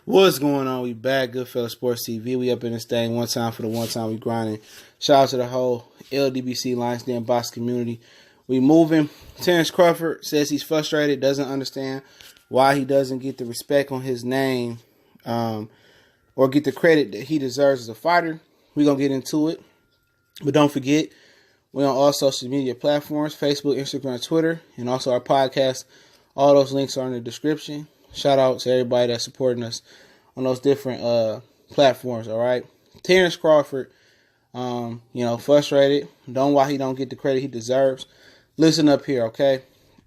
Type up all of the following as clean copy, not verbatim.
What's going on? We back, Goodfellas Sports TV. We up in this thing one time for the one time we grinding. Shout out to the whole LDBC Lions Den Box community. We moving. Terence Crawford says he's frustrated, doesn't understand why he doesn't get the respect on his name or get the credit that he deserves as a fighter. We're going to get into it. But don't forget, we're on all social media platforms, Facebook, Instagram, Twitter, and also our podcast. All those links are in the description. Shout out to everybody that's supporting us on those different platforms, all right? Terence Crawford, frustrated. Don't know why he don't get the credit he deserves. Listen up here, okay?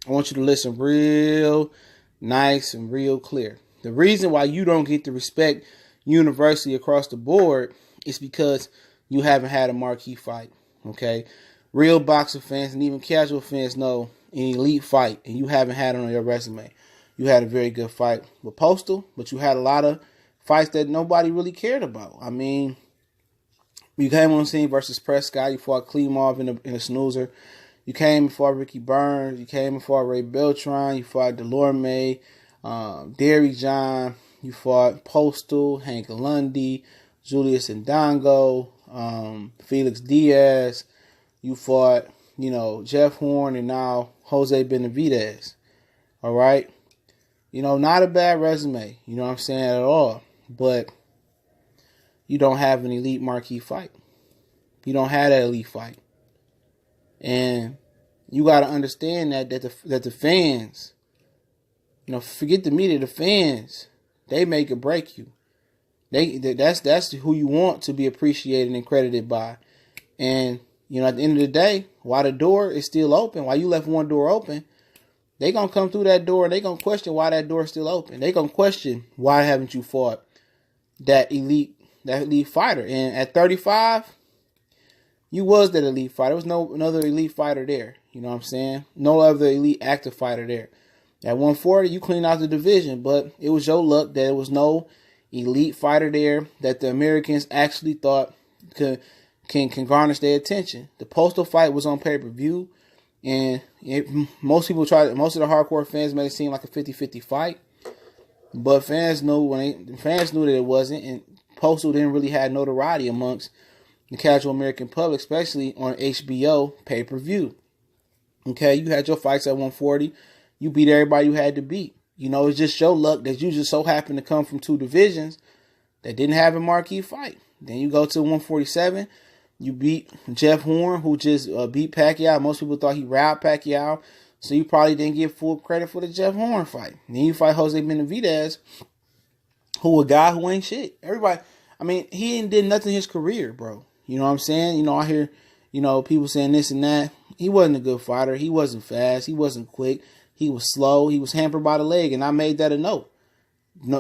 I want you to listen real nice and real clear. The reason why you don't get the respect universally across the board is because you haven't had a marquee fight, okay? Real boxing fans and even casual fans know an elite fight, and you haven't had it on your resume. You had a very good fight with Postal, but you had a lot of fights that nobody really cared about. I mean, you came on the scene versus Prescott. You fought Klimov in a snoozer. You came and fought Ricky Burns. You came and fought Ray Beltran. You fought Delorme, Derry John. You fought Postal, Hank Lundy, Julius Ndongo, Felix Diaz. You fought, Jeff Horn and now Jose Benavidez. All right? Not a bad resume, you know what I'm saying, at all. But you don't have an elite marquee fight. You don't have that elite fight. And you got to understand that the fans, forget the media, the fans, they make or break you. That's who you want to be appreciated and credited by. And, at the end of the day, while the door is still open, while you left one door open, they going to come through that door and they going to question why that door is still open. They going to question why haven't you fought that elite fighter. And at 35, you was that elite fighter. There was no another elite fighter there. You know what I'm saying? No other elite active fighter there. At 140, you cleaned out the division, but it was your luck that there was no elite fighter there that the Americans actually thought can garnish their attention. The Postal fight was on pay-per-view. And most of the hardcore fans made it seem like a 50-50 fight. But fans knew that it wasn't. And Postal didn't really have notoriety amongst the casual American public, especially on HBO pay-per-view. Okay, you had your fights at 140. You beat everybody you had to beat. It's just your luck that you just so happened to come from two divisions that didn't have a marquee fight. Then you go to 147. You beat Jeff Horn, who just beat Pacquiao. Most people thought he robbed Pacquiao, so you probably didn't get full credit for the Jeff Horn fight. Then you fight Jose Benavidez, who a guy who ain't shit. Everybody, he ain't did nothing in his career, bro. You know what I'm saying? I hear, people saying this and that. He wasn't a good fighter. He wasn't fast. He wasn't quick. He was slow. He was hampered by the leg, and I made that a note.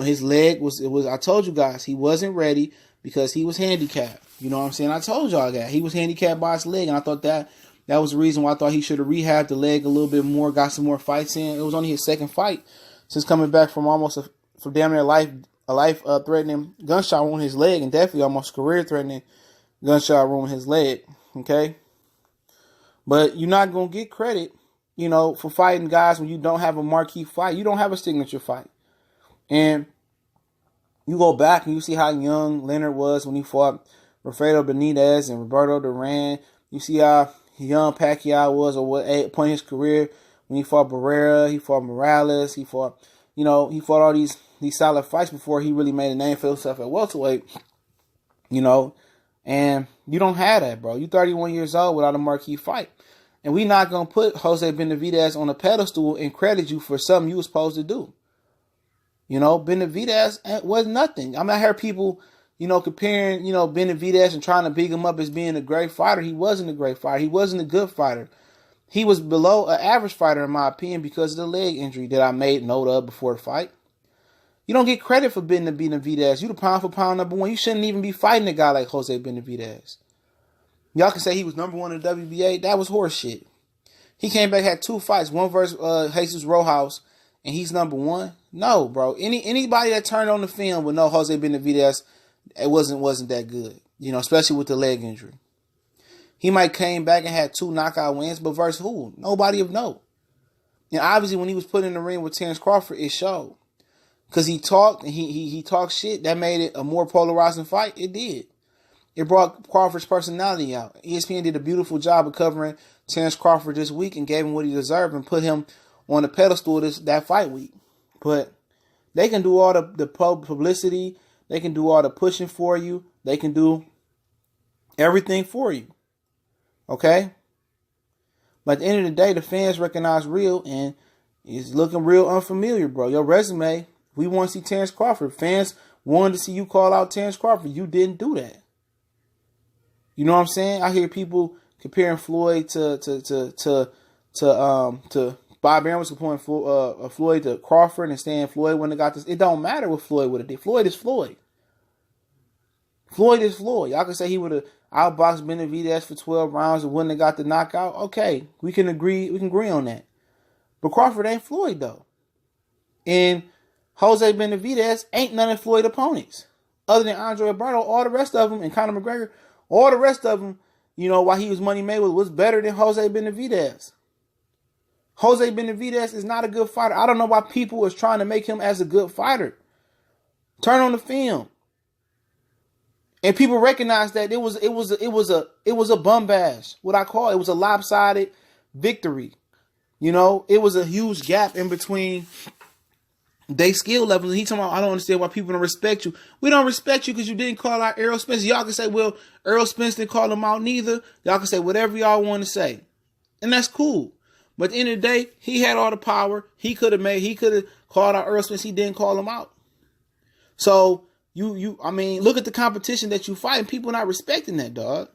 His leg was. I told you guys he wasn't ready because he was handicapped. You know what I'm saying? I told y'all that. He was handicapped by his leg, and I thought that was the reason why I thought he should have rehabbed the leg a little bit more, got some more fights in. It was only his second fight since coming back from from damn near a life-threatening gunshot wound in his leg, and definitely almost career-threatening gunshot wound in his leg, okay? But you're not going to get credit, for fighting guys when you don't have a marquee fight. You don't have a signature fight. And you go back and you see how young Leonard was when he fought Rafael Benitez and Roberto Duran. You see how young Pacquiao was, or what point in his career when he fought Barrera, he fought Morales, he fought all these solid fights before he really made a name for himself at welterweight. And you don't have that, bro. You're 31 years old without a marquee fight. And we're not going to put Jose Benavidez on a pedestal and credit you for something you were supposed to do. Benavidez was nothing. I heard people, comparing, Benavidez and trying to big him up as being a great fighter. He wasn't a great fighter. He wasn't a good fighter. He was below an average fighter, in my opinion, because of the leg injury that I made note of before the fight. You don't get credit for being the Benavidez. You the pound for pound number one. You shouldn't even be fighting a guy like Jose Benavidez. Y'all can say he was number one in the WBA. That was horse shit. He came back, had two fights, one versus Jesus Rojas, and he's number one. No, bro. Anybody that turned on the film would know Jose Benavidez, it wasn't that good. Especially with the leg injury. He might came back and had two knockout wins, but versus who? Nobody of note. And obviously when he was put in the ring with Terence Crawford, it showed. because he talked and he talked shit, that made it a more polarizing fight. It did. It brought Crawford's personality out. ESPN did a beautiful job of covering Terence Crawford this week and gave him what he deserved and put him on the pedestal that fight week. But they can do all the publicity. They can do all the pushing for you. They can do everything for you. Okay? But at the end of the day, the fans recognize real, and it's looking real unfamiliar, bro. Your resume, we want to see Terence Crawford. Fans wanted to see you call out Terence Crawford. You didn't do that. You know what I'm saying? I hear people comparing Floyd to Bob Arum was comparing Floyd to Crawford and saying Floyd wouldn't have got this. It don't matter what Floyd would have did. Floyd is Floyd. Floyd is Floyd. Y'all can say he would have outboxed Benavidez for 12 rounds and wouldn't have got the knockout. Okay, we can agree on that. But Crawford ain't Floyd though. And Jose Benavidez ain't none of Floyd opponents. Other than Andre Alberto, all the rest of them, and Conor McGregor, all the rest of them, you know, while he was Money Mayweather, was better than Jose Benavidez. Jose Benavidez is not a good fighter. I don't know why people is trying to make him as a good fighter. Turn on the film. And people recognize that it was a bum bash. What I call it was a lopsided victory. You know, it was a huge gap in between they skill levels. And he talking about, I don't understand why people don't respect you. We don't respect you because you didn't call out Errol Spence. Y'all can say, well, Errol Spence didn't call him out neither. Y'all can say whatever y'all want to say. And that's cool. But at the end of the day, he had all the power. He could have called out Errol Spence. He didn't call him out. So I mean, look at the competition that you fight, and people not respecting that, dog.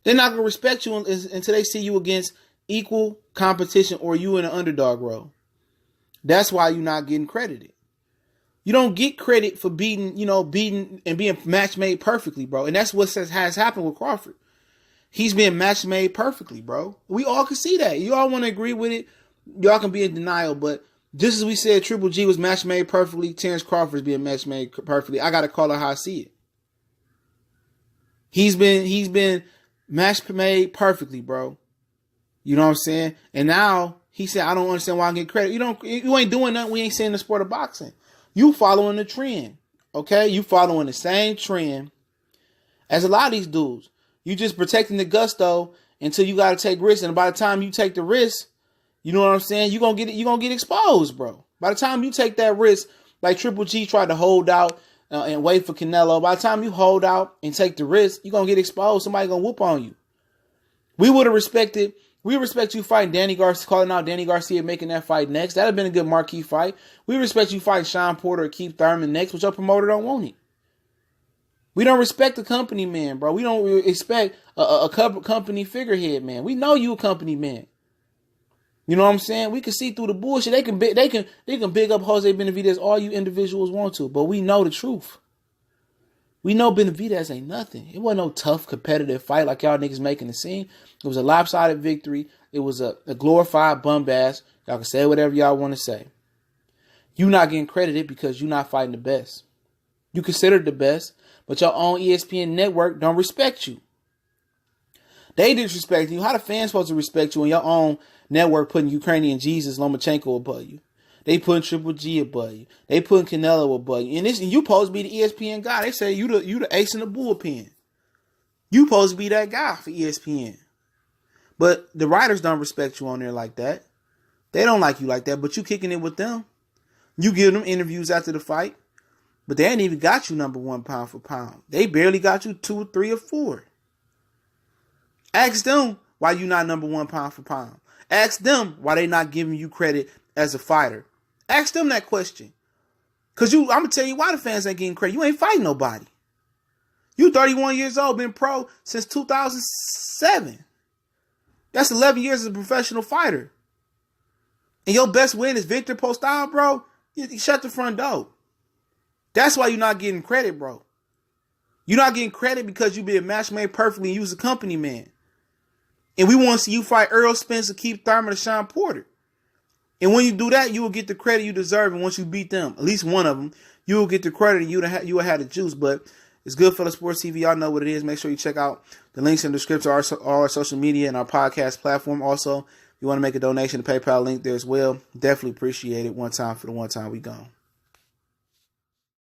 They're not gonna respect you until they see you against equal competition or you in an underdog role. That's why you're not getting credited. You don't get credit for beating and being match made perfectly, bro. And that's what has happened with Crawford. He's been match made perfectly, bro. We all can see that. You all want to agree with it. Y'all can be in denial, but just as we said Triple G was match made perfectly, Terence Crawford's being match made perfectly. I gotta call it how I see it. He's been match made perfectly, bro. You know what I'm saying? And now he said, I don't understand why I get credit. You ain't doing nothing. We ain't saying the sport of boxing. You following the trend. Okay? You following the same trend as a lot of these dudes. You just protecting the gusto until you gotta take risks. And by the time you take the risk, you know what I'm saying? You're gonna get exposed, bro. By the time you take that risk, like Triple G tried to hold out and wait for Canelo, by the time you hold out and take the risk, you're gonna get exposed. Somebody gonna whoop on you. We respect you fighting Danny Garcia, calling out Danny Garcia, making that fight next. That'd have been a good marquee fight. We respect you fighting Sean Porter or Keith Thurman next, but your promoter don't want it. We don't respect the company man, bro. We don't expect a company figurehead man. We know you a company man. You know what I'm saying? We can see through the bullshit. They can big up Jose Benavidez all you individuals want to, but we know the truth. We know Benavidez ain't nothing. It wasn't no tough competitive fight like y'all niggas making it seem. It was a lopsided victory. It was a glorified bum bash. Y'all can say whatever y'all want to say. You not getting credited because you not fighting the best. You considered the best, but your own ESPN network don't respect you. They disrespect you. How the fans supposed to respect you when your own network putting Ukrainian Jesus Lomachenko above you? They putting Triple G above you. They putting Canelo above you. And you supposed to be the ESPN guy. They say you the ace in the bullpen. You supposed to be that guy for ESPN. But the writers don't respect you on there like that. They don't like you like that, but you kicking it with them. You give them interviews after the fight. But they ain't even got you number one pound for pound. They barely got you 2, 3, or 4. Ask them why you not number one pound for pound. Ask them why they not giving you credit as a fighter. Ask them that question. Because I'm going to tell you why the fans ain't getting credit. You ain't fighting nobody. You 31 years old, been pro since 2007. That's 11 years as a professional fighter. And your best win is Victor Postol, bro. You shut the front door. That's why you're not getting credit, bro. You're not getting credit because you been match made perfectly and you was a company man. And we want to see you fight Errol Spence, Keith Thurman, or Sean Porter. And when you do that, you will get the credit you deserve. And once you beat them, at least one of them, you will get the credit and you will have the juice. But it's Goodfellas Sports TV. Y'all know what it is. Make sure you check out the links in the description, all our social media and our podcast platform. Also, if you want to make a donation, the PayPal link there as well. Definitely appreciate it. One time for the one time we gone.